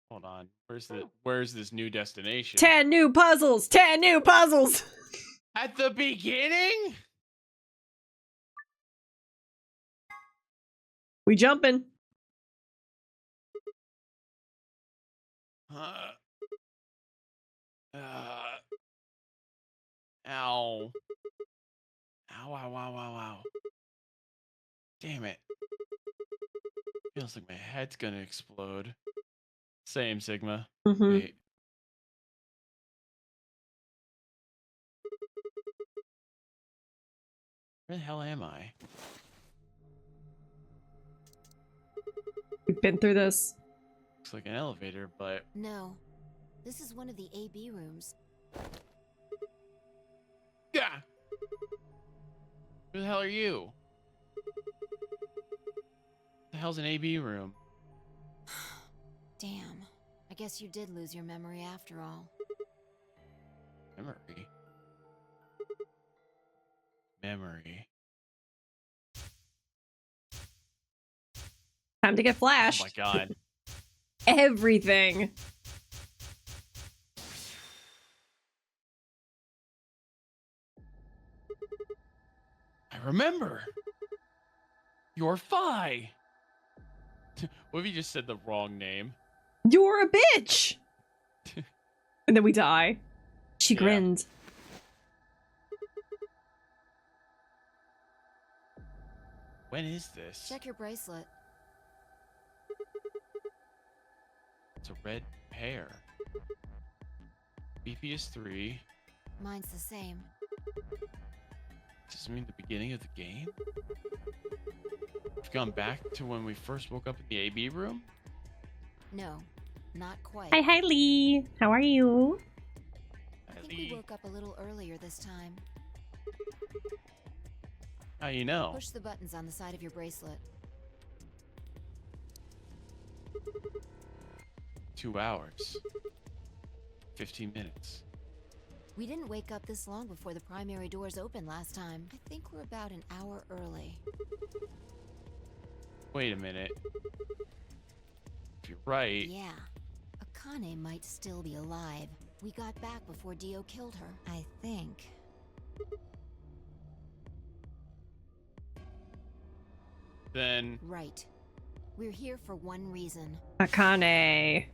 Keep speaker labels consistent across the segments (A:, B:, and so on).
A: Hold on. Where's this new destination?
B: 10 new puzzles! 10 new puzzles!
A: At the beginning?
B: We jumping.
A: Ow. Ow, ow, ow, ow. Damn it. Feels like my head's gonna explode. Same, Sigma.
B: Mm-hmm.
A: Wait. Where the hell am I?
B: We've been through this.
A: Looks like an elevator, but...
C: No. This is one of the AB rooms.
A: Yeah! Who the hell are you? The hell's an AB room?
C: Damn. I guess you did lose your memory after all.
A: Memory.
B: Time to get
A: Oh
B: flashed.
A: my god.
B: Everything.
A: I remember! You're Phi! What if you just said the wrong name?
B: You're a bitch! And then we die. She
A: Yeah.
B: grinned.
A: When is this?
C: Check your bracelet.
A: It's a red pear. BP is 3.
C: Mine's the same.
A: Does this mean the beginning of the game? We've gone back to when we first woke up in the AB room?
C: No, not quite.
B: Hi, Lee. How are you?
C: I think we woke up a little earlier this time.
A: How you know?
C: Push the buttons on the side of your bracelet.
A: 2 hours. 15 minutes.
C: We didn't wake up this long before the primary doors opened last time. I think we're about an hour early.
A: Wait a minute. If you're right...
C: Yeah. Akane might still be alive. We got back before Dio killed her, I think.
A: Then...
C: Right. We're here for one reason.
B: Akane.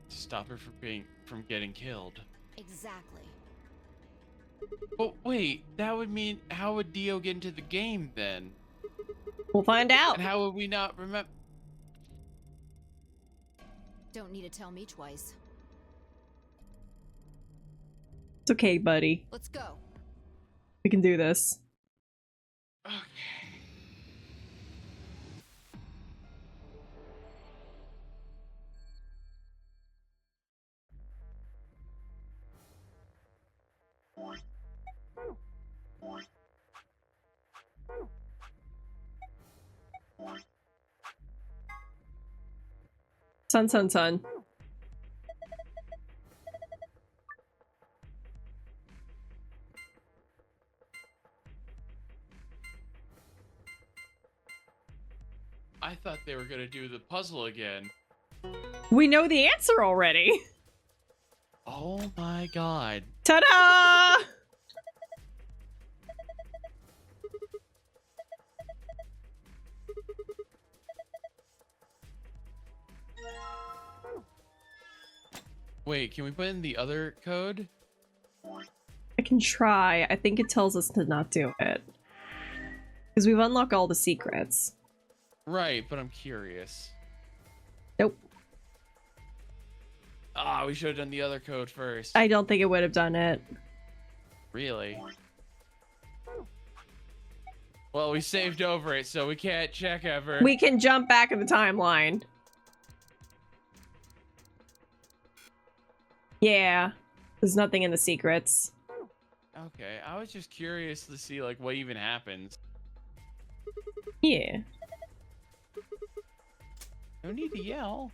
A: to stop her from getting killed.
C: Exactly.
A: But wait, that would mean, how would Dio get into the game then?
B: We'll find out.
A: And how would we not remember?
C: Don't need to tell me twice.
B: It's okay, buddy.
C: Let's go.
B: We can do this.
A: Okay.
B: Sun.
A: I thought they were gonna do the puzzle again.
B: We know the answer already.
A: Oh my god.
B: Ta-da!
A: Wait, can we put in the other code?
B: I can try. I think it tells us to not do it. Because we've unlocked all the secrets.
A: Right, but I'm curious.
B: Nope.
A: Ah, we should have done the other code first.
B: I don't think it would have done it.
A: Really? Well, we saved over it, so we can't check ever.
B: We can jump back in the timeline. Yeah. There's nothing in the secrets.
A: Okay, I was just curious to see, like, what even happens.
B: Yeah.
A: No need to yell.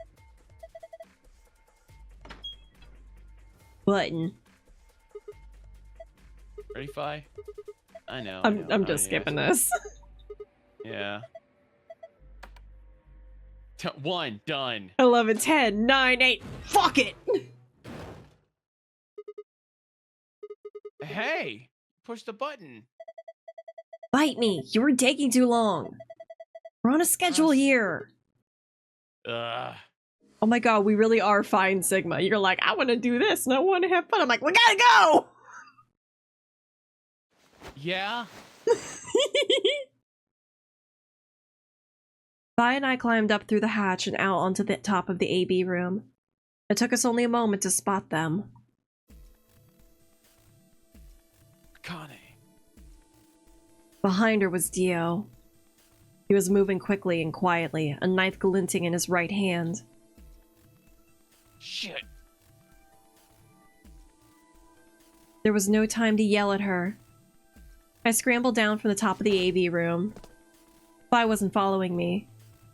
B: Button.
A: Ready, Fi? I know.
B: I'm just skipping this.
A: Yeah. 1 done.
B: 11, 10, 9, 8. Fuck it!
A: Hey, push the button.
B: Bite me. You were taking too long. We're on a schedule
A: Press-
B: here.
A: Ugh.
B: Oh my god, we really are fine, Sigma. You're like, I want to do this and I want to have fun. I'm like, we gotta go!
A: Yeah.
B: Vi and I climbed up through the hatch and out onto the top of the AB room. It took us only a moment to spot them.
A: Kane.
B: Behind her was Dio. He was moving quickly and quietly, a knife glinting in his right hand.
A: Shit.
B: There was no time to yell at her. I scrambled down from the top of the AB room. Vi wasn't following me.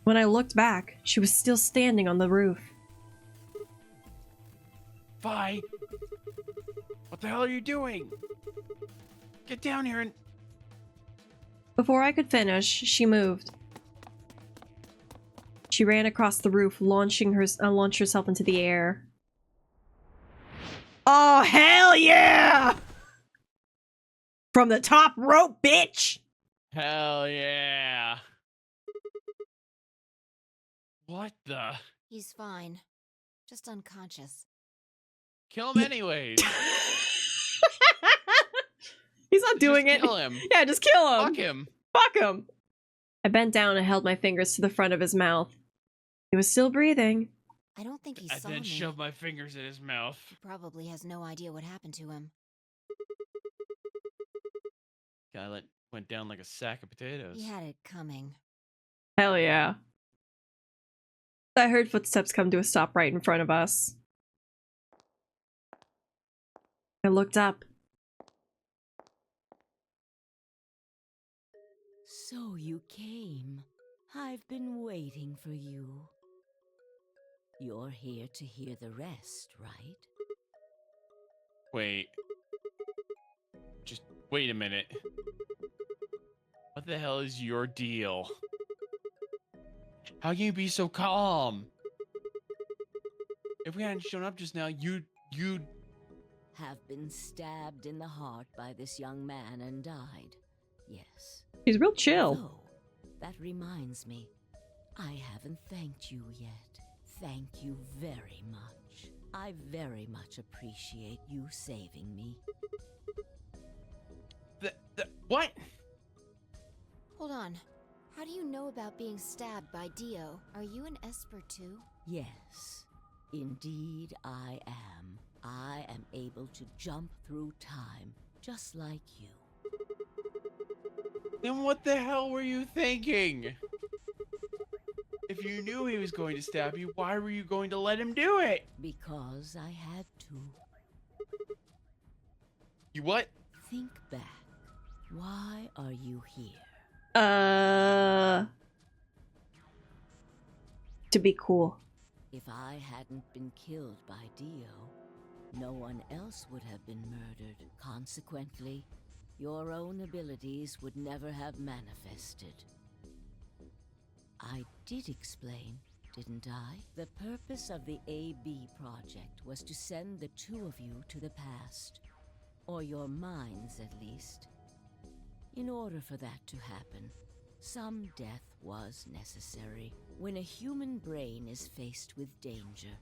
B: When I looked back, she was still standing on the roof.
A: Vi. What the hell are you doing? Get down here and...
B: Before I could finish, she moved. She ran across the roof, launched herself into the air. Oh, hell yeah! From the top rope, bitch!
A: Hell yeah. What the?
C: He's fine. Just unconscious.
A: Kill him anyways.
B: He's not doing
A: Just
B: it.
A: Kill him.
B: Yeah, just kill him.
A: Fuck him.
B: Fuck him. I bent down and held my fingers to the front of his mouth. He was still breathing.
C: I don't think he
A: I
C: saw
A: then
C: me.
A: shoved my fingers in his mouth.
C: He probably has no idea what happened to him.
A: Guy went down like a sack of potatoes.
C: He had it coming.
B: Hell yeah. I heard footsteps come to a stop right in front of us. I looked up.
D: So you came. I've been waiting for you. You're here to hear the rest, right?
A: Wait. Just wait a minute. What the hell is your deal? How can you be so calm? If we hadn't shown up just now, you'd...
D: Have been stabbed in the heart by this young man and died. Yes.
B: He's real chill.
D: Though, that reminds me, I haven't thanked you yet. Thank you very much. I very much appreciate you saving me.
A: What?
C: Hold on. How do you know about being stabbed by Dio? Are you an Esper too?
D: Yes, indeed I am. I am able to jump through time, just like you.
A: Then what the hell were you thinking? If you knew he was going to stab you, why were you going to let him do it?
D: Because I had to.
A: You what?
D: Think back. Why are you here?
B: To be cool.
D: If I hadn't been killed by Dio, no one else would have been murdered. Consequently, your own abilities would never have manifested. I did explain, didn't I? The purpose of the AB project was to send the two of you to the past. Or your minds, at least. In order for that to happen, some death was necessary. When a human brain is faced with danger,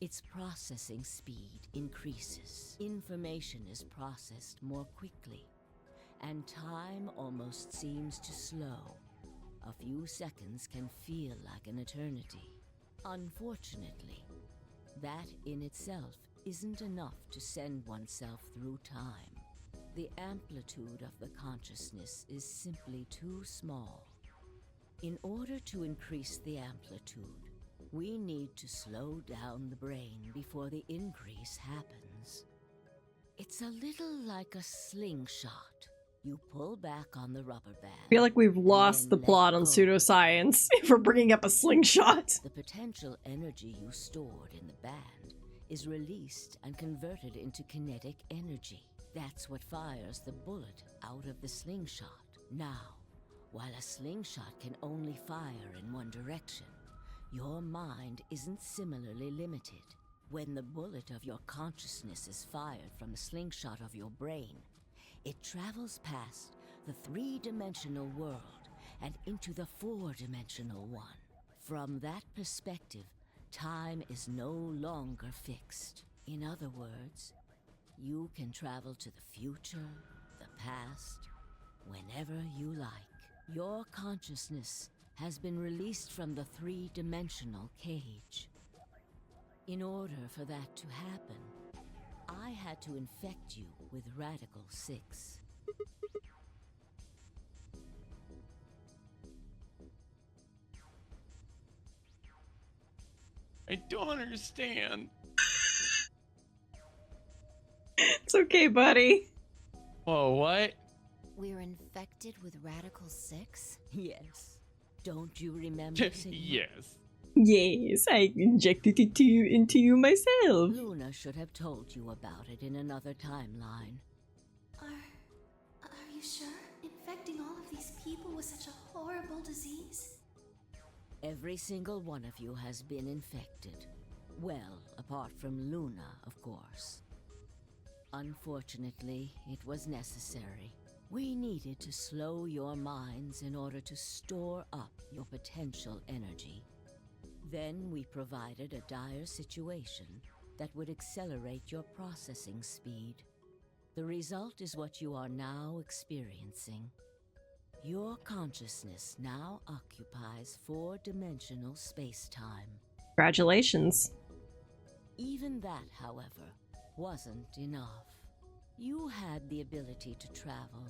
D: its processing speed increases. Information is processed more quickly, and time almost seems to slow. A few seconds can feel like an eternity. Unfortunately, that in itself isn't enough to send oneself through time. The amplitude of the consciousness is simply too small. In order to increase the amplitude, we need to slow down the brain before the increase happens. It's a little like a slingshot. You pull back on the rubber band.
B: I feel like we've lost the
D: then let
B: plot on
D: go.
B: pseudoscience for bringing up a slingshot.
D: The potential energy you stored in the band is released and converted into kinetic energy. That's what fires the bullet out of the slingshot. Now, while a slingshot can only fire in one direction, your mind isn't similarly limited. When the bullet of your consciousness is fired from the slingshot of your brain, it travels past the three-dimensional world and into the four-dimensional one. From that perspective, time is no longer fixed. In other words, you can travel to the future, the past, whenever you like. Your consciousness has been released from the three-dimensional cage. In order for that to happen, I had to infect you with Radical 6.
A: I don't understand.
B: It's okay, buddy.
A: Whoa, what?
C: We're infected with Radical 6?
D: Yes. Don't you remember, Sigma?
A: Yes.
B: Yes, I injected it into you myself.
D: Luna should have told you about it in another timeline.
C: Are you sure? Infecting all of these people with such a horrible disease?
D: Every single one of you has been infected. Well, apart from Luna, of course. Unfortunately, it was necessary. We needed to slow your minds in order to store up your potential energy. Then we provided a dire situation that would accelerate your processing speed. The result is what you are now experiencing. Your consciousness now occupies four-dimensional space-time.
B: Congratulations.
D: Even that, however, wasn't enough. You had the ability to travel,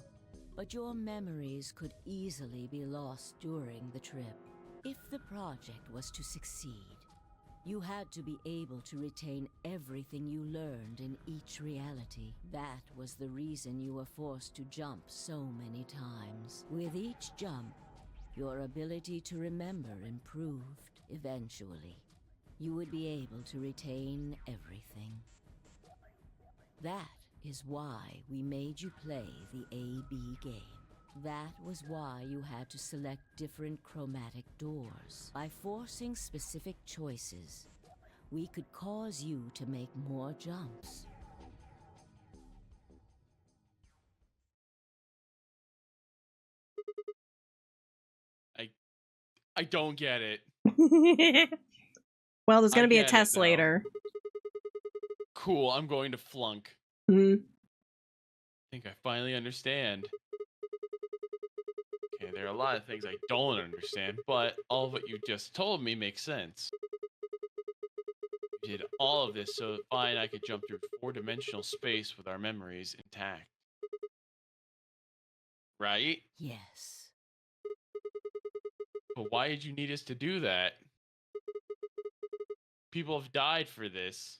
D: but your memories could easily be lost during the trip. If the project was to succeed, you had to be able to retain everything you learned in each reality. That was the reason you were forced to jump so many times. With each jump, your ability to remember improved. Eventually, you would be able to retain everything. That is why we made you play the AB game. That was why you had to select different chromatic doors. By forcing specific choices, we could cause you to make more jumps.
A: I don't get it.
B: Well, there's gonna
A: I
B: be a
A: get it
B: test
A: now.
B: later.
A: Cool, I'm going to flunk.
B: Hmm.
A: I think I finally understand. Okay, there are a lot of things I don't understand, but all of what you just told me makes sense. You did all of this so Fi and I could jump through four-dimensional space with our memories intact. Right?
D: Yes.
A: But why did you need us to do that? People have died for this.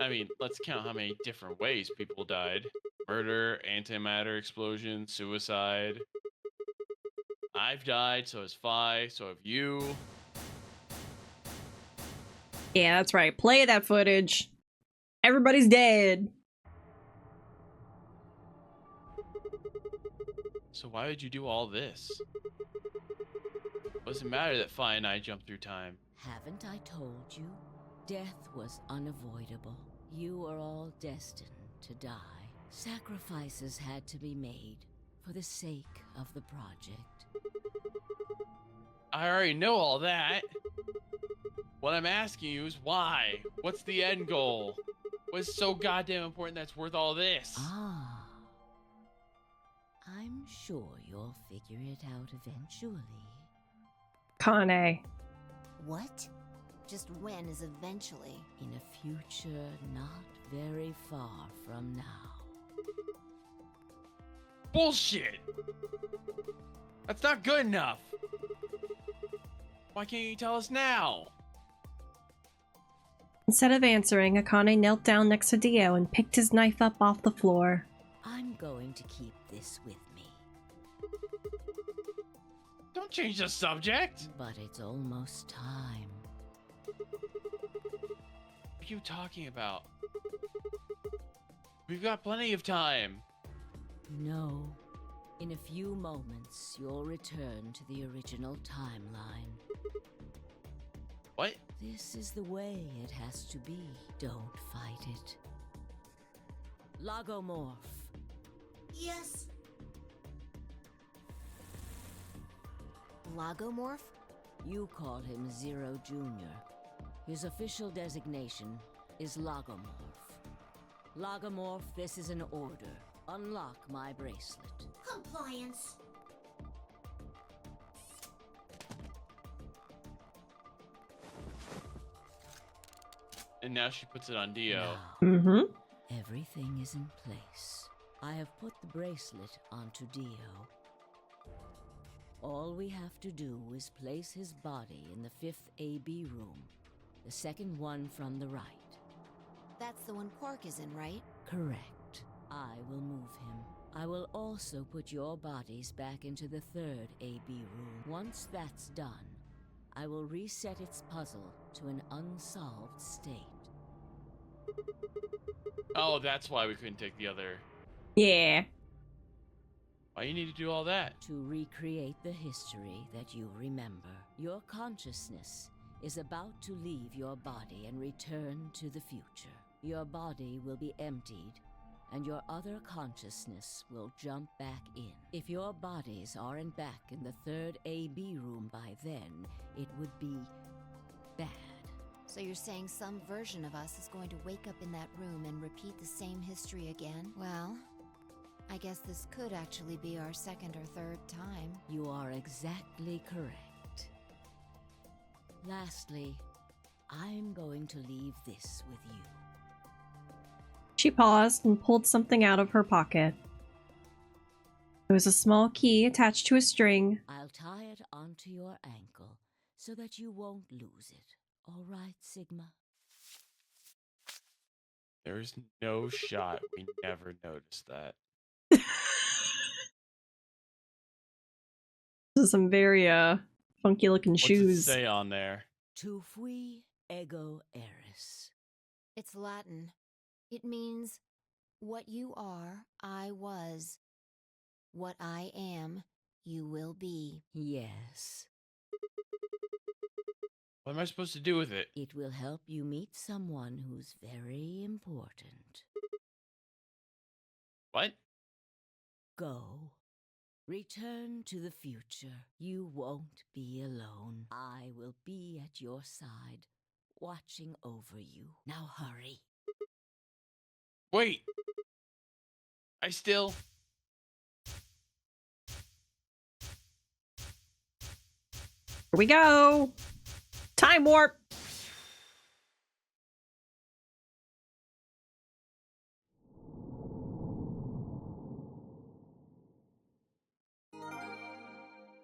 A: I mean, let's count how many different ways people died. Murder, antimatter explosion, suicide. I've died, so has Fi, so have you.
B: Yeah, that's right. Play that footage. Everybody's dead.
A: So why would you do all this? What does it matter that Fi and I jumped through time?
D: Haven't I told you? Death was unavoidable. You are all destined to die. Sacrifices had to be made for the sake of the project.
A: I already know all that. What I'm asking you is why? What's the end goal? What's so goddamn important that's worth all this?
D: Ah. I'm sure you'll figure it out eventually.
B: Kane.
C: What? Just when is eventually?
D: In a future not very far from now.
A: Bullshit! That's not good enough! Why can't you tell us now?
B: Instead of answering, Akane knelt down next to Dio and picked his knife up off the floor.
D: I'm going to keep this with me.
A: Don't change the subject!
D: But it's almost time.
A: What are you talking about? We've got plenty of time.
D: No. In a few moments, you'll return to the original timeline.
A: What?
D: This is the way it has to be. Don't fight it. Logomorph.
E: Yes.
C: Logomorph?
D: You call him Zero Jr. His official designation is Logomorph. Logomorph, this is an order. Unlock my bracelet.
E: Compliance.
A: And now she puts it on Dio.
D: Now,
B: Mm-hmm.
D: everything is in place. I have put the bracelet onto Dio. All we have to do is place his body in the 5th AB room, the second one from the right.
C: That's the one Quark is in, right?
D: Correct. I will move him. I will also put your bodies back into the 3rd AB room. Once that's done, I will reset its puzzle to an unsolved state.
A: Oh, that's why we couldn't take the other.
B: Yeah.
A: Why you need to do all that?
D: To recreate the history that you remember. Your consciousness is about to leave your body and return to the future. Your body will be emptied, and your other consciousness will jump back in. If your bodies aren't back in the 3rd AB room by then, it would be bad.
C: So you're saying some version of us is going to wake up in that room and repeat the same history again? Well, I guess this could actually be our 2nd or 3rd time.
D: You are exactly correct. Lastly, I'm going to leave this with you.
B: She paused and pulled something out of her pocket. It was a small key attached to a string.
D: I'll tie it onto your ankle so that you won't lose it. All right, Sigma?
A: There's no shot we never noticed that.
B: Those are some very funky looking
A: What's it
B: shoes.
A: say on there?
D: Tu fui ego eris.
C: It's Latin. It means, what you are, I was. What I am, you will be.
D: Yes.
A: What am I supposed to do with it?
D: It will help you meet someone who's very important.
A: What?
D: Go. Return to the future. You won't be alone. I will be at your side, watching over you. Now hurry.
A: Wait! I still...
B: Here we go. Time warp.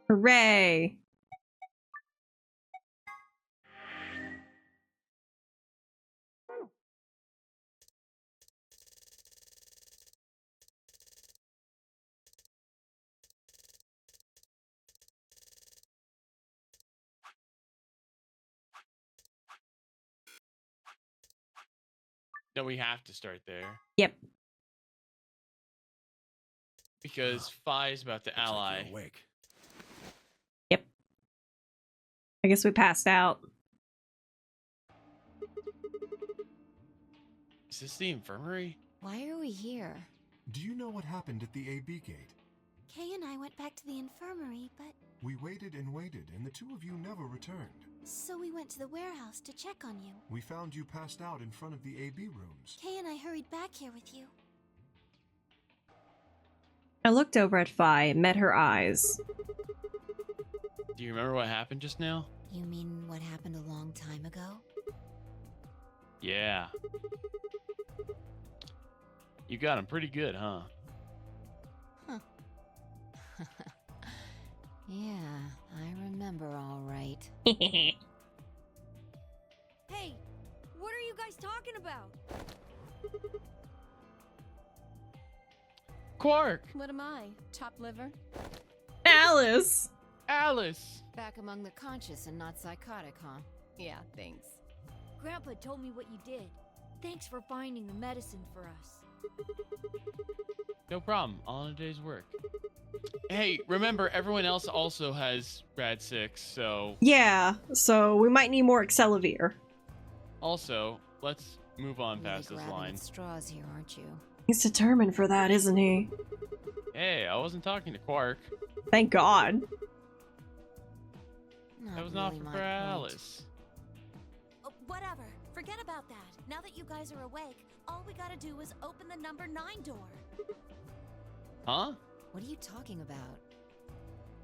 B: Hooray.
A: No, we have to start there.
B: Yep.
A: Because Phi is about to ally.
F: Awake.
B: Yep. I guess we passed out.
A: Is this the infirmary?
C: Why are we here?
F: Do you know what happened at the AB gate?
C: Kay and I went back to the infirmary, but...
F: We waited and waited, and the two of you never returned.
C: So we went to the warehouse to check on you.
F: We found you passed out in front of the AB rooms.
C: Kay and I hurried back here with you.
B: I looked over at Phi and met her eyes.
A: Do you remember what happened just now?
C: You mean what happened a long time ago?
A: Yeah. You got him pretty good, huh?
C: Yeah, I remember all right.
G: Hey, what are you guys talking about?
A: Quark!
G: What am I? Top liver?
B: Alice!
A: Alice!
C: Back among the conscious and not psychotic, huh?
G: Yeah, thanks. Grandpa told me what you did. Thanks for finding the medicine for us.
A: No problem. All in a day's work. Hey, remember, everyone else also has Rad 6, so...
B: Yeah, so we might need more Excelivir.
A: Also, let's move on
C: Really
A: past this
C: grabbing
A: line.
C: at straws here, aren't you?
B: He's determined for that, isn't he?
A: Hey, I wasn't talking to Quark.
B: Thank God.
A: That was
C: really
A: not
C: my
A: for
C: point.
A: Alice.
G: Oh, whatever. Forget about that. Now that you guys are awake, all we gotta do is open the number 9 door.
A: Huh?
C: What are you talking about?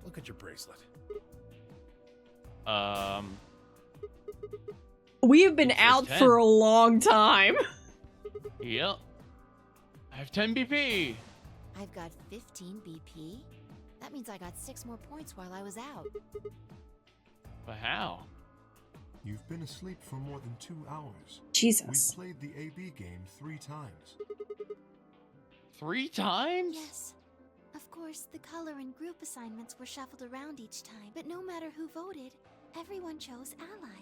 H: Look at your bracelet.
B: We have been
A: It says
B: out
A: 10.
B: for a long time.
A: Yep. I have 10 BP.
C: I've got 15 BP? That means I got 6 more points while I was out.
A: But how?
F: You've been asleep for more than 2 hours.
B: Jesus.
F: We played the AB game 3 times.
A: 3 times?
E: Yes. Of course, the color and group assignments were shuffled around each time, but no matter who voted, everyone chose ally.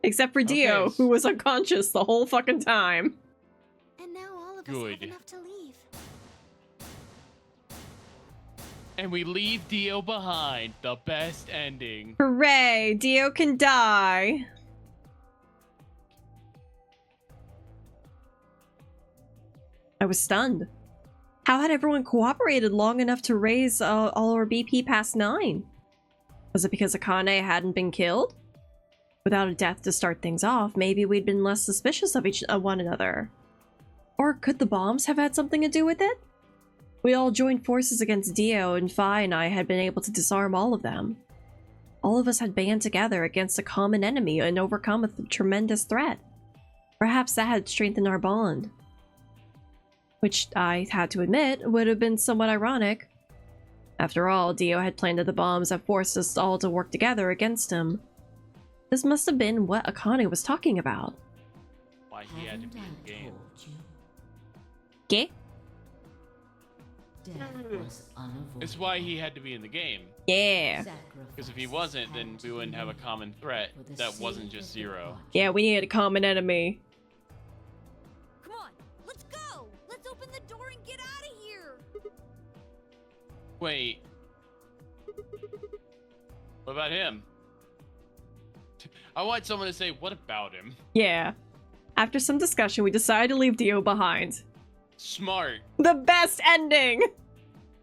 B: Except for Dio,
A: Okay.
B: who was unconscious the whole fucking time.
E: And now all of us
A: Good.
E: have enough to leave.
A: And we leave Dio behind. The best ending.
B: Hooray, Dio can die. I was stunned. How had everyone cooperated long enough to raise all our BP past 9? Was it because Akane hadn't been killed? Without a death to start things off, maybe we'd been less suspicious of one another. Or could the bombs have had something to do with it? We all joined forces against Dio, and Phi and I had been able to disarm all of them. All of us had band together against a common enemy and overcome a tremendous threat. Perhaps that had strengthened our bond. Which, I had to admit, would have been somewhat ironic. After all, Dio had planted the bombs that forced us all to work together against him. This must have been what Akane was talking about.
A: Why he had to
D: Haven't
A: be in
D: I
A: the game.
D: told you?
B: Ge?
D: Death was unavoidable.
A: It's why he had to be in the game.
B: Yeah.
A: Because if he wasn't, then we wouldn't have a common threat that wasn't just Zero.
B: Yeah, we needed a common enemy.
G: Come on, let's go! Let's open the door and get out of here!
A: Wait. What about him? I want someone to say, what about him?
B: Yeah. After some discussion, we decided to leave Dio behind.
A: Smart.
B: The best ending!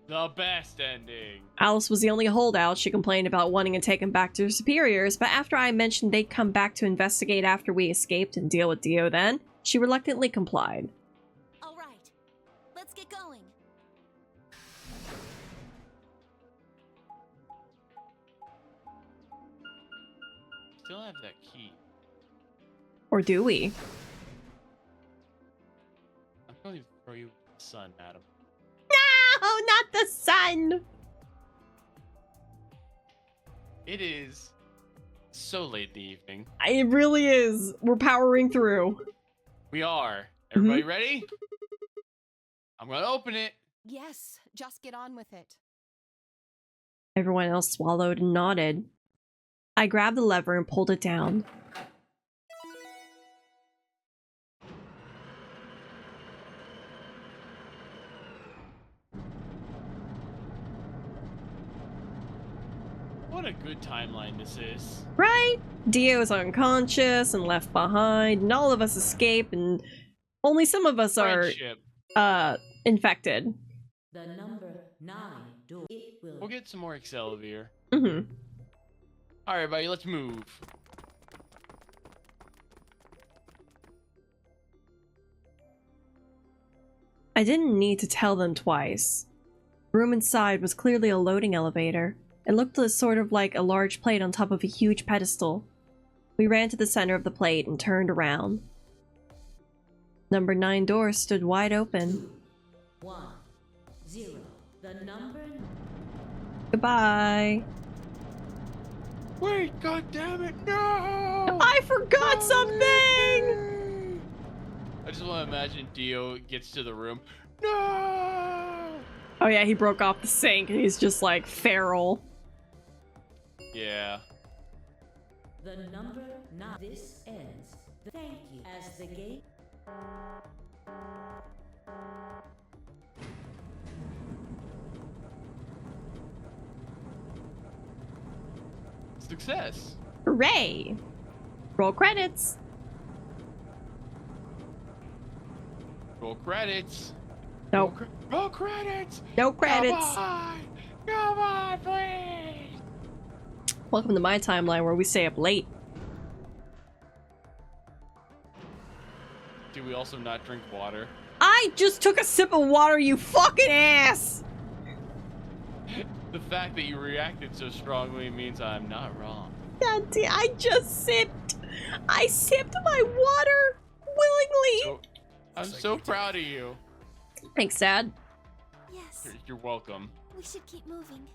A: The best ending.
B: Alice was the only holdout. She complained about wanting to take him back to her superiors, but after I mentioned they'd come back to investigate after we escaped and deal with Dio then, she reluctantly complied.
G: All right, let's get going.
A: Still have that key.
B: Or do we?
A: I'm going to throw you the sun, madam.
B: No, not the sun!
A: It is so late in the evening.
B: It really is. We're powering through.
A: We are. Everybody ready? I'm going to open it.
G: Yes, just get on with it.
B: Everyone else swallowed and nodded. I grabbed the lever and pulled it down.
A: What a good timeline this is.
B: Right? Dio's unconscious and left behind, and all of us escape, and only some of us are,
A: Friendship.
B: infected.
D: The number 9 door. It will.
A: We'll get some more Excelivir.
B: Mm-hmm.
A: All right, everybody, let's move.
B: I didn't need to tell them twice. The room inside was clearly a loading elevator. It looked sort of like a large plate on top of a huge pedestal. We ran to the center of the plate and turned around. Number 9 door stood wide open.
D: 1 0. The number.
B: Goodbye.
A: Wait, god damn it, no!
B: I forgot something!
A: I just want to imagine Dio gets to the room. No!
B: Oh yeah, he broke off the sink and he's just like feral.
A: Yeah.
D: The number 9. This ends. Thank you. As the gate.
A: Success.
B: Hooray! Roll credits.
A: Roll credits.
B: Nope.
A: Roll credits.
B: No credits.
A: Come on, please.
B: Welcome to my timeline where we stay up late.
A: Do we also not drink water?
B: I just took a sip of water, you fucking ass!
A: The fact that you reacted so strongly means I'm not wrong.
B: God damn, I just sipped. I sipped my water willingly.
A: I'm so proud of you.
B: Thanks, Dad.
E: Yes,
A: You're welcome.
E: we should keep moving.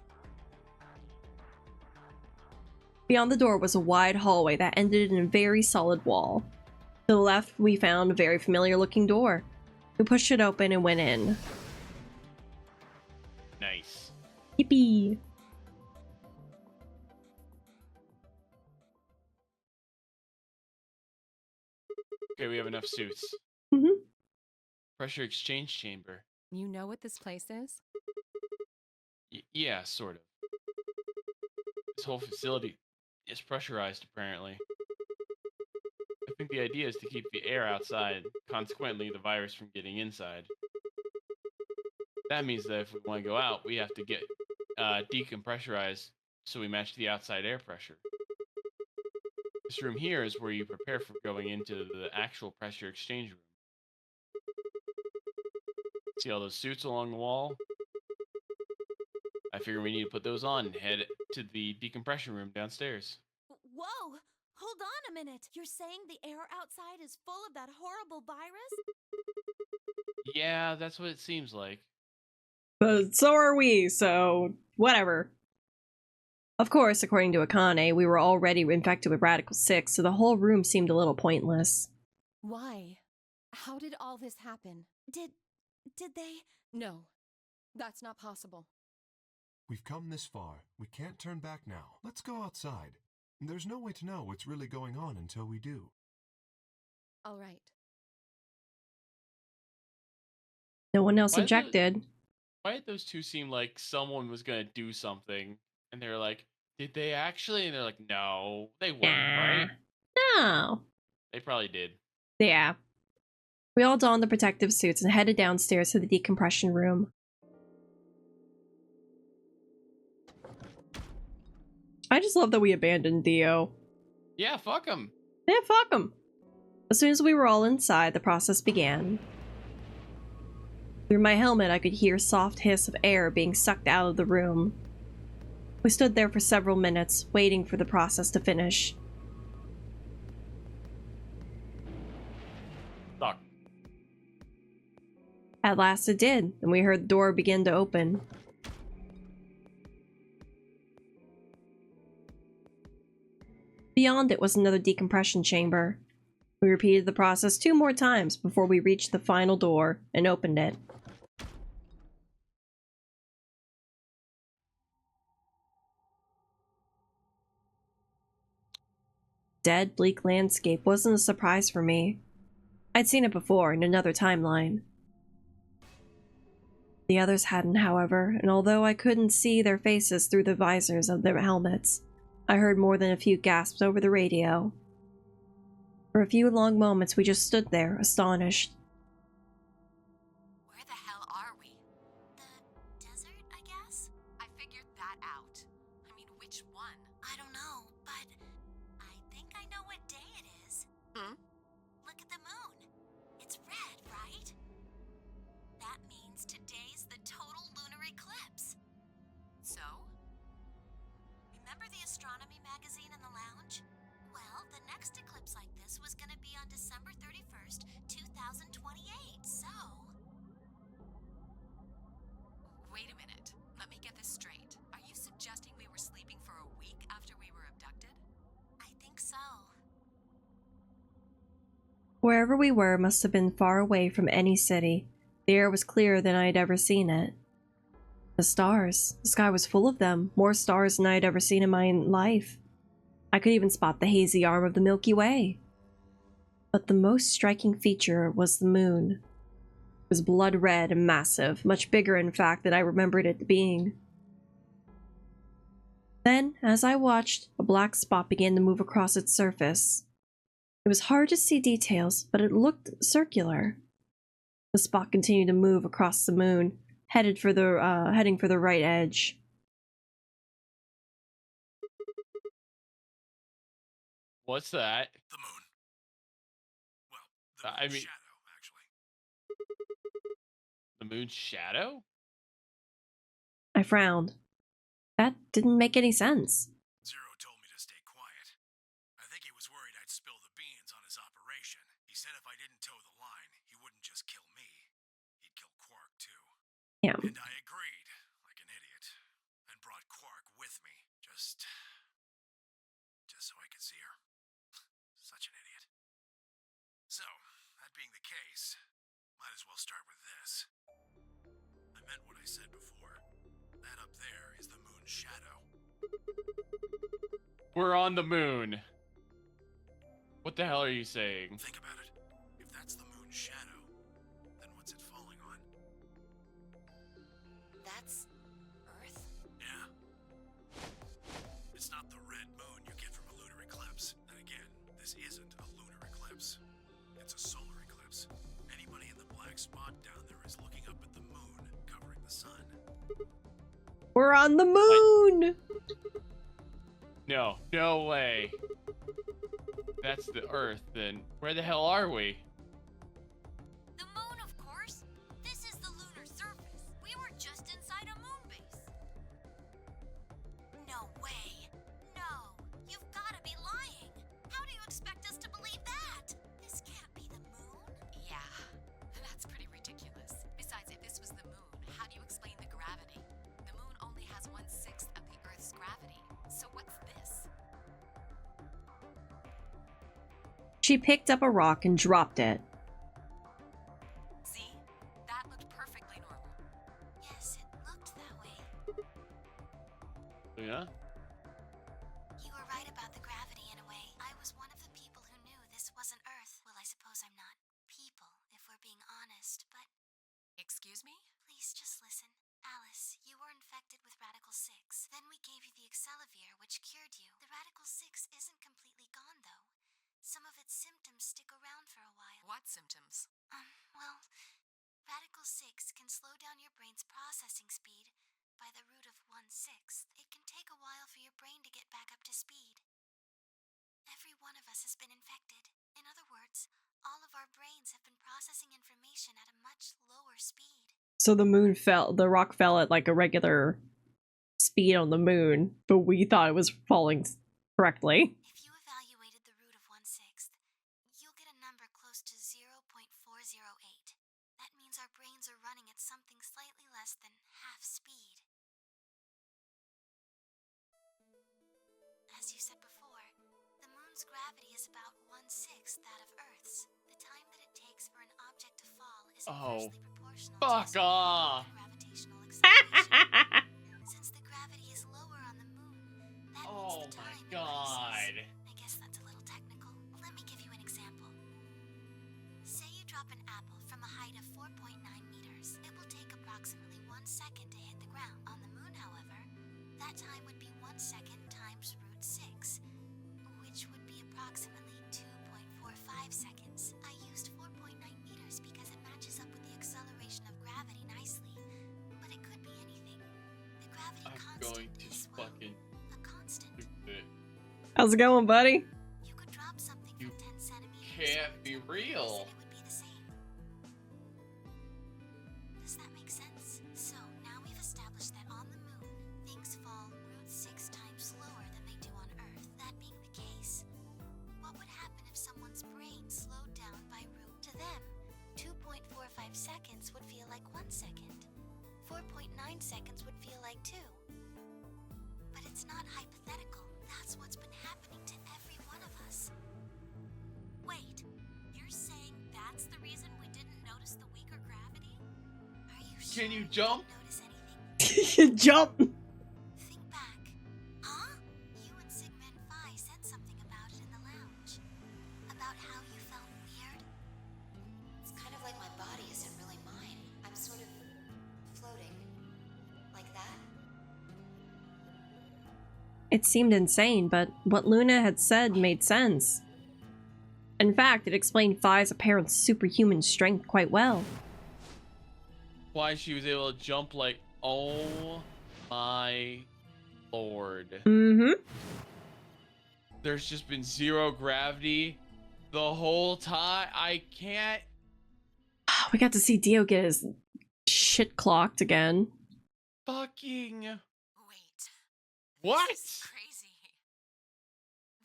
B: Beyond the door was a wide hallway that ended in a very solid wall. To the left, we found a very familiar looking door. We pushed it open and went in.
A: Nice.
B: Yippee!
A: Okay, we have enough suits.
B: Mm-hmm.
A: Pressure exchange chamber.
I: You know what this place is?
A: Yeah, sort of. This whole facility is pressurized, apparently. I think the idea is to keep the air outside, consequently the virus from getting inside. That means that if we want to go out, we have to get decompressurized so we match the outside air pressure. This room here is where you prepare for going into the actual pressure exchange room. See all those suits along the wall? I figure we need to put those on and head to the decompression room downstairs.
G: Whoa! Hold on a minute. You're saying the air outside is full of that horrible virus?
A: Yeah, that's what it seems like.
B: But so are we, so whatever. Of course, according to Akane, we were already infected with Radical 6, so the whole room seemed a little pointless.
I: Why? How did all this happen?
G: Did they?
I: No, that's not possible.
F: We've come this far. We can't turn back now. Let's go outside. There's no way to know what's really going on until we do.
I: All right.
B: No one else
A: Why the-
B: objected.
A: Why did those two seem like someone was gonna do something? And they're like, did they actually? And they're like, no, they wouldn't, right?
B: No.
A: They probably did.
B: Yeah. We all donned the protective suits and headed downstairs to the decompression room. I just love that we abandoned Dio.
A: Yeah, fuck them.
B: Yeah, fuck him. As soon as we were all inside, the process began. Through my helmet, I could hear soft hiss of air being sucked out of the room. We stood there for several minutes, waiting for the process to finish.
A: Fuck.
B: At last it did, and we heard the door begin to open. Beyond it was another decompression chamber. We repeated the process 2 more times before we reached the final door and opened it. Dead, bleak landscape wasn't a surprise for me. I'd seen it before in another timeline. The others hadn't, however, and although I couldn't see their faces through the visors of their helmets, I heard more than a few gasps over the radio. For a few long moments, we just stood there, astonished.
G: Where the hell are we?
E: The desert, I guess?
G: I figured that out. I mean, which one?
E: I don't know, but I think I know what day it is.
G: Hmm?
E: Look at the moon. It's red, right? That means today's the total lunar eclipse.
G: So?
E: Remember the astronomy magazine in the lounge? Well, the next eclipse like this was gonna be on December 31st, 2028, so...
G: Wait a minute. Let me get this straight. Are you suggesting we were sleeping for a week after we were abducted?
E: I think so.
B: Wherever we were must have been far away from any city. The air was clearer than I had ever seen it. The stars. The sky was full of them, more stars than I had ever seen in my life. I could even spot the hazy arm of the Milky Way. But the most striking feature was the moon. was blood red and massive, much bigger in fact than I remembered it being. Then, as I watched, a black spot began to move across its surface. It was hard to see details, but it looked circular. The spot continued to move across the moon, heading for the right edge.
A: What's that?
H: The moon. Well, the
A: I
H: moon's
A: mean-
H: shadow, actually.
A: The moon's shadow?
B: I frowned. That didn't make any sense.
H: Zero told me to stay quiet. I think he was worried I'd spill the beans on his operation. He said if I didn't toe the line, he wouldn't just kill me. He'd kill Quark, too.
B: Yeah.
H: And I agreed, like an idiot, and brought Quark with me, just so I could see her. Such an idiot. So, that being the case, might as well start with this. I meant what I said before. That up there is the moon's shadow.
A: We're on the moon. What the hell are you saying?
H: Think about it. If that's the moon's shadow, then what's it falling on?
C: That's Earth?
H: Yeah. It's not the red moon you get from a lunar eclipse. And again, this isn't a lunar eclipse. It's a solar eclipse. Anybody in the black spot down there is looking up at the moon covering the sun.
B: We're on the moon!
A: No way. That's the Earth, then where the hell are we?
G: The moon, of course. This is the lunar surface. We were just inside a moon base. No way. No. You've got to be lying. How do you expect us to believe that? This can't be the moon.
I: Yeah, that's pretty ridiculous. Besides, if this was the moon, how do you explain the gravity? The moon only has 1/6 of the Earth's gravity. So what's this?
B: She picked up a rock and dropped it.
I: See? That looked perfectly normal.
E: Yes, it looked that way.
A: Yeah?
E: You were right about the gravity in a way. I was one of the people who knew this wasn't Earth. Well, I suppose I'm not people, if we're being honest, but
I: Excuse me?
E: please just listen. Alice, you were infected with Radical 6. Then we gave you the Excelivir, which cured you. The Radical 6 isn't completely gone, though. Some of its symptoms stick around for a while.
I: What symptoms?
E: Well, Radical 6 can slow down your brain's processing speed by the root of 1/6. It can take a while for your brain to get back up to speed. Every one of us has been infected. In other words, all of our brains have been processing information at a much lower speed.
B: So the rock fell at like a regular speed on the moon, but we thought it was falling correctly.
E: If you evaluated the root of 1/6, you'll get a number close to 0.408. That means our brains are running at something slightly less than half speed. As you said before, the moon's gravity is about 1/6 that of Earth's. The time that it takes for an object to fall is
A: Oh,
E: inversely proportional
A: fuck
E: to its
A: off.
E: gravitational acceleration. Since the gravity is lower on the moon, that
A: Oh
E: means the
A: my
E: time
A: god.
E: increases. I guess that's a little technical. Let me give you an example. Say you drop an apple from a height of 4.9 meters. It will take approximately 1 second to hit the ground. On the moon, however, that time would be 1 second times root 6, which would be approximately 2.45 seconds. I used 4.9 meters because it matches up with the acceleration of gravity nicely, but it could be anything. The gravity
A: I'm
E: constant
A: going to
E: is, well,
A: fucking
E: a constant.
A: do it.
B: How's it going, buddy?
E: You could drop something
A: You
E: from 10 centimeters
A: can't be
E: and
A: real.
E: it would be the same. Does that make sense? So now we've established that on the moon, things fall root 6 times slower than they do on Earth. That being the case, what would happen if someone's brain slowed down by root? To them, 2.45 seconds would feel like 1 second. 4.9 seconds would feel like 2. But it's not hypothetical. That's what's been happening to every one of us.
G: Wait, you're saying that's the reason we didn't notice the weaker gravity?
E: Are you sure
A: Can you
E: didn't
A: jump?
E: notice anything?
B: Jump!
E: Think back. Huh? You and Sigmund Phi said something about it in the lounge. About how you felt weird.
C: It's kind of like my body isn't really mine.
B: It seemed insane, but what Luna had said made sense. In fact, it explained Phi's apparent superhuman strength quite well.
A: Why she was able to jump like, oh my lord.
B: Mm-hmm.
A: There's just been zero gravity the whole time. I can't.
B: We got to see Dio get his shit clocked again.
A: Fucking.
I: Wait.
A: What?
I: This is crazy.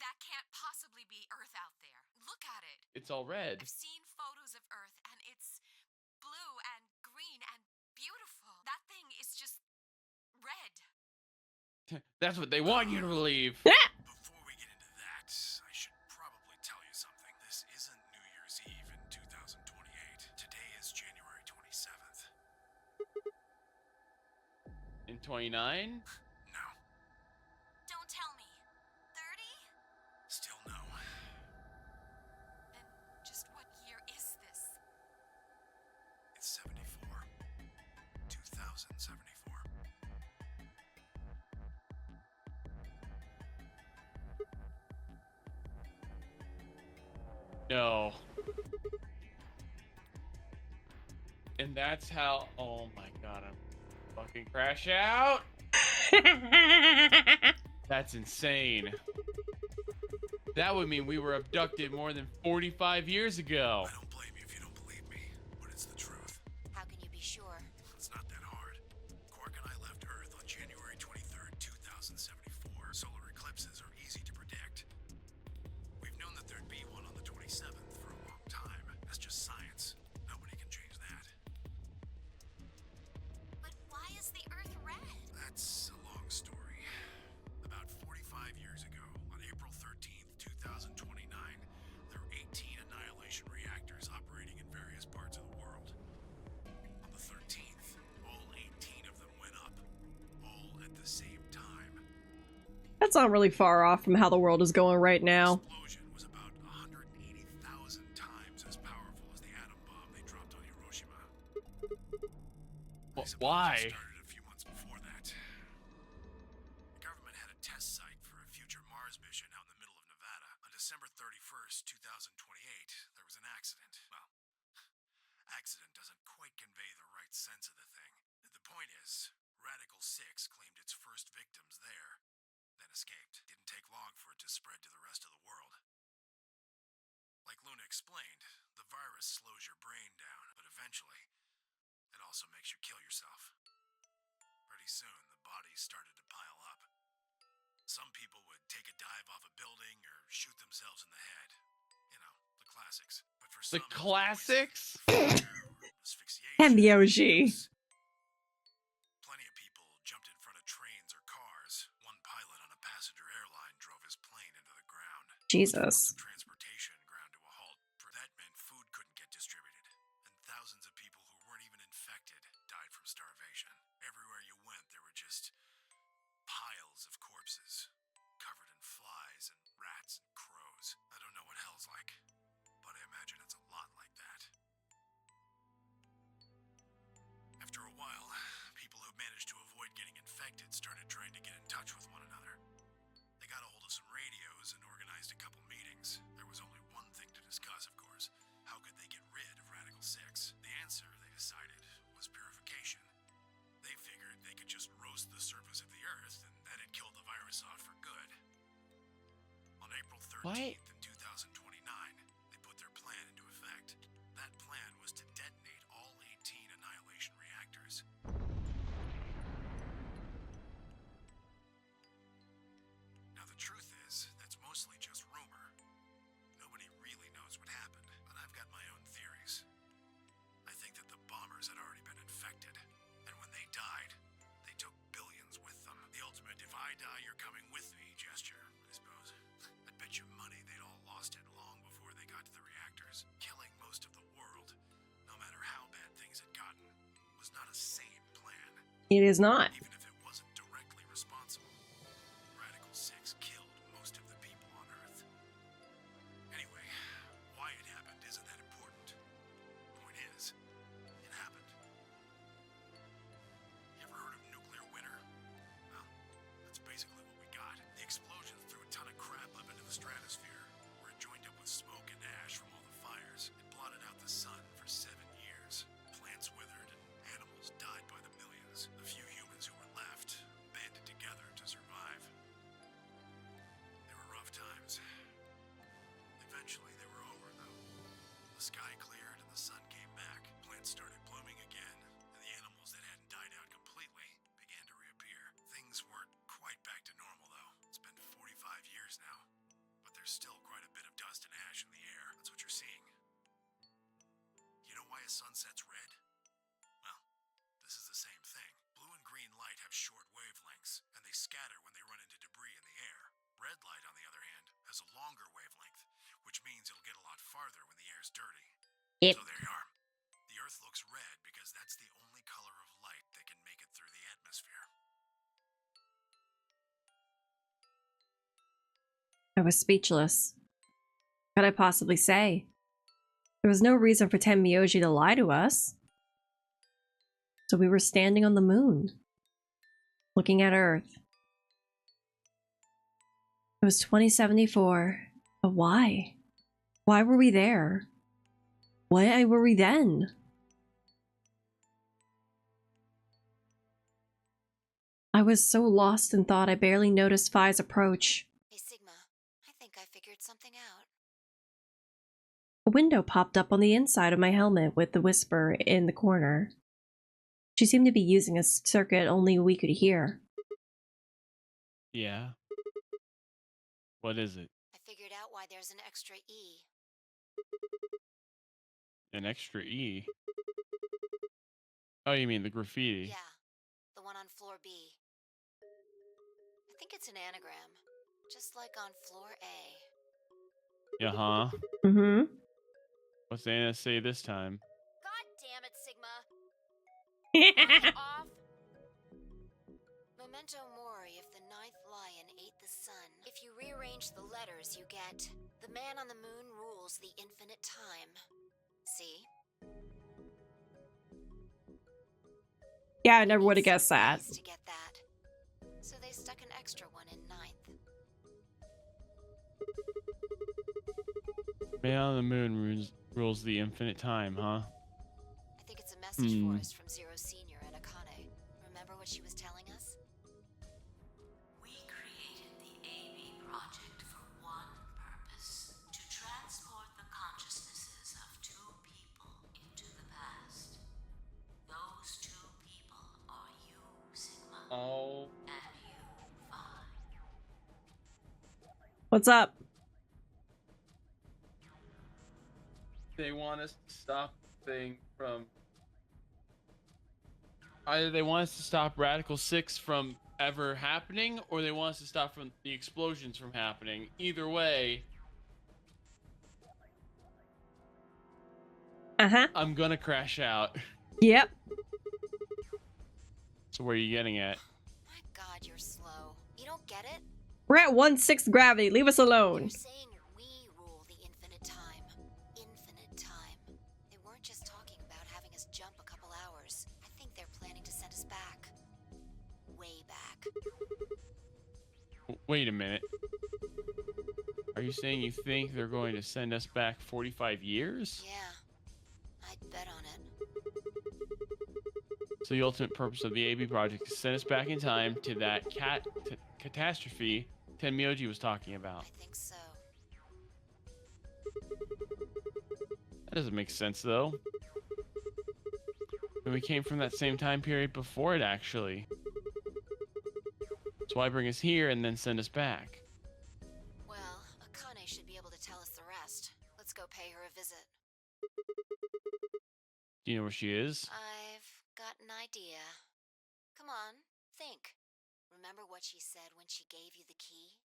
I: That can't possibly be Earth out there. Look at it.
A: It's all red.
I: I've seen photos of Earth and it's blue and green and beautiful. That thing is just red.
A: That's what they want you to believe.
H: Before we get into that, I should probably tell you something. This isn't New Year's Eve in 2028. Today is January 27th.
A: In 29?
H: No.
G: Don't tell me. 30?
H: Still no.
I: Then just what year is this?
H: It's 74. 2074.
A: No. And that's how. Oh my god, I'm fucking crash out. That's insane. That would mean we were abducted more than 45 years ago.
H: I don't blame you if you don't believe me, but it's the truth.
C: How can you be sure?
H: It's not that hard. Quark and I left Earth on January 23rd, 2074. Solar eclipses are easy to predict. We've known that there'd be one on the 27th for a long time. That's just science. Nobody can change that.
G: But why is the Earth red?
H: That's a long story. About 45 years ago, on April 13th, 2029, there were 18 annihilation reactors operating in various parts of the world. On the 13th, all 18 of them went up, all at the same time.
B: That's not really far off from how the world is going right now.
H: The explosion was about 180,000 times as powerful as the atom bomb they dropped on Hiroshima. I suppose
A: Why?
H: it started a few months before that. The government had a test site for a future Mars mission out in the middle of Nevada. On December 31st, 2028, there was an accident. Well, accident doesn't quite convey the right sense of the thing. The point is, Radical 6 claimed its first victims there, then escaped. Didn't take long for it to spread to the rest of the world. Like Luna explained, the virus slows your brain down, but eventually, it also makes you kill yourself. Pretty soon, the bodies started to pile up. Some people would take a dive off a building or shoot themselves in the head. You know, the classics. But for
A: The
H: some, it was
A: classics?
H: poison, fire, asphyxiation,
B: And the OG.
H: overdose. Plenty of people jumped in front of trains or cars. One pilot on a passenger airline drove his plane into the ground.
B: Jesus.
H: Transportation ground to a halt. That meant food couldn't get distributed, and thousands of people who weren't even infected died from starvation. Everywhere you went, there were just piles of corpses, covered in flies and rats and crows. I don't know what hell's like, but I imagine it's a lot like that. After a while, people who managed to avoid getting infected started trying to get in touch with one another. They got a hold of some radios and organized a couple meetings. There was only one thing to discuss, of course. How could they get rid of Radical 6? The answer, they decided, was purification. They figured they could just roast the surface of the Earth and that'd kill the virus off for good. On April 13th in 2029, they put their plan into effect. That plan was to detonate all 18 annihilation reactors. Now the truth is, that's mostly just rumor. Nobody really knows what happened, but I've got my own theories. I think that the bombers had already been infected, and when they died, they took billions with them. The ultimate if I die, you're coming with me gesture, I suppose. I'd bet you money they'd all lost it long before they got to the reactors. Killing most of the world, no matter how bad things had gotten, was not a sane plan.
B: It is not.
H: Even if it wasn't directly responsible. Radical 6 killed most of the people on Earth. Anyway, why it happened isn't that important. Point is, it happened. You ever heard of nuclear winter? Well, that's basically what we got. The years now, but there's still quite a bit of dust and ash in the air. That's what you're seeing. You know why a sun sets red? Well, this is the same thing. Blue and green light have short wavelengths, and they scatter when they run into debris in the air. Red light, on the other hand, has a longer wavelength, which means it'll get a lot farther when the air's dirty. So there you are. The Earth looks red because that's the only color of light that can make it through the atmosphere.
B: I was speechless. What could I possibly say? There was no reason for Tenmyoji to lie to us. So we were standing on the moon, looking at Earth. It was 2074. But why? Why were we there? Why were we then? I was so lost in thought I barely noticed Phi's approach.
C: Hey, Sigma, I think I figured something out.
B: A window popped up on the inside of my helmet with the whisper in the corner. She seemed to be using a circuit only we could hear.
A: Yeah. What is it?
C: I figured out why there's an extra E.
A: An extra E? Oh, you mean the graffiti?
C: Yeah, the one on floor B. I think it's an anagram, just like on floor A.
A: Uh-huh.
B: Mm-hmm.
A: What's the Anna say this time?
C: God damn it, Sigma! Knock off! Memento mori, if the ninth lion ate the sun. If you rearrange the letters, you get the man on the moon rules the infinite time. See?
B: Yeah, I never
C: Need
B: would have guessed
C: 6
B: that.
C: E's to get that. So they stuck an extra one in ninth.
A: Man on the moon rules the infinite time, huh?
C: I think it's a message for us from Zero Senior and Akane. Remember what she was telling us?
D: We created the AB project for one purpose: to transport the consciousnesses of 2 people into the past. Those 2 people are you, Sigma,
A: Oh.
D: and you, Phi.
B: What's up?
A: They want us to stop the thing from... Either they want us to stop Radical 6 from ever happening, or they want us to stop from the explosions from happening. Either way,
B: Uh-huh.
A: I'm gonna crash out.
B: Yep.
A: So where are you getting at?
C: My God, you're slow. You don't get it?
B: We're at 1/6 gravity. Leave us alone.
C: You're saying we rule the infinite time. Infinite time. They weren't just talking about having us jump a couple hours. I think they're planning to send us back. Way back.
A: Wait a minute. Are you saying you think they're going to send us back 45 years?
C: Yeah. I'd bet on it.
A: So the ultimate purpose of the AB project is to send us back in time to that catastrophe Tenmyoji was talking about.
C: I think so.
A: That doesn't make sense, though. And we came from that same time period before it, actually. So why bring us here and then send us back?
C: Well, Akane should be able to tell us the rest. Let's go pay her a visit.
A: Do you know where she is?
C: I've got an idea. Come on, think. Remember what she said when she gave you the key?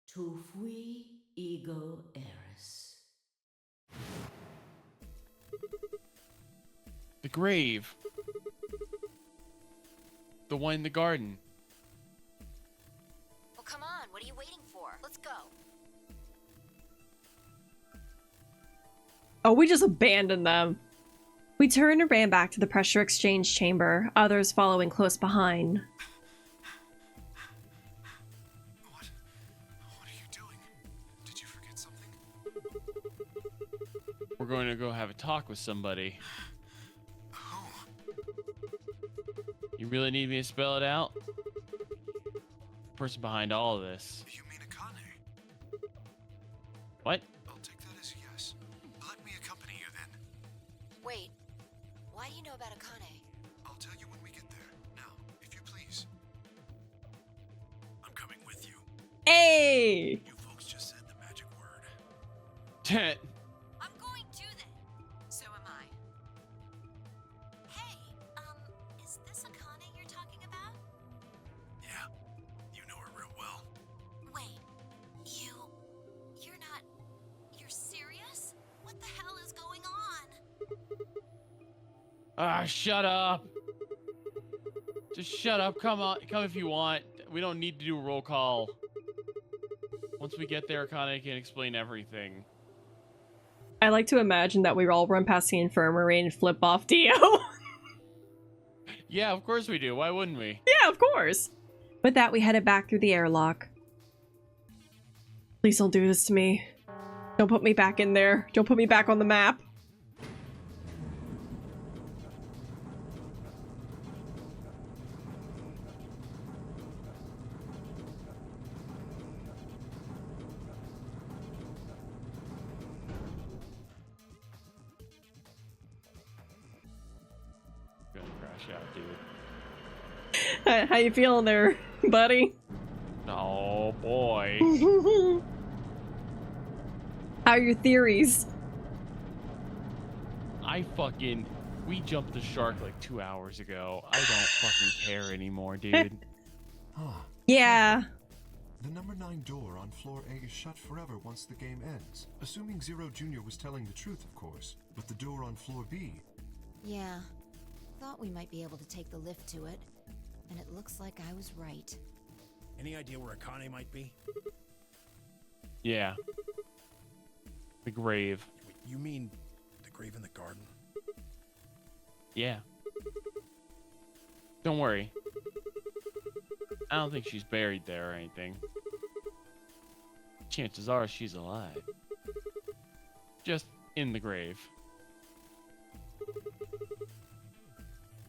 D: Tu fui ego eris.
A: The grave. The one in the garden.
C: Well, come on. What are you waiting for? Let's go.
B: Oh, we just abandoned them. We turned and ran back to the pressure exchange chamber, others following close behind.
H: What are you doing? Did you forget something?
A: We're going to go have a talk with somebody.
H: Who?
A: You really need me to spell it out? The person behind all of this.
H: You mean Akane?
A: What?
H: I'll take that as a yes. Let me accompany you then.
C: Wait. Why do you know about Akane?
H: I'll tell you when we get there. Now, if you please. I'm coming with you.
B: Hey! me.
H: You folks just said the magic word.
G: I'm going to then.
I: So am I.
G: Hey, is this Akane you're talking about?
H: Yeah, you know her real well.
G: Wait, you're not, you're serious? What the hell is going on?
A: Shut up. Just shut up. Come on. Come if you want. We don't need to do a roll call. Once we get there, Akane can explain everything.
B: I like to imagine that we all run past the infirmary and flip off Dio.
A: Yeah, of course we do. Why wouldn't we?
B: Yeah, of course. With that, we headed back through the airlock. Please don't do this to me. Don't put me back in there. Don't put me back on the map.
A: Gonna crash out, dude.
B: How you feeling there, buddy?
A: Oh boy.
B: How are your theories?
A: We jumped the shark like 2 hours ago. I don't fucking care anymore, dude.
F: Huh.
B: Yeah.
F: The number 9 door on floor A is shut forever once the game ends. Assuming Zero Jr. was telling the truth, of course. But the door on floor B...
C: Yeah. Thought we might be able to take the lift to it. And it looks like I was right.
H: Any idea where Akane might be?
A: Yeah. The grave.
H: Wait, you mean the grave in the garden?
A: Yeah. Don't worry. I don't think she's buried there or anything. Chances are she's alive. Just in the grave.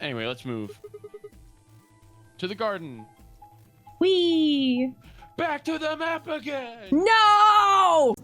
A: Anyway, let's move. To the garden.
B: Whee!
A: Back to the map again!
B: No!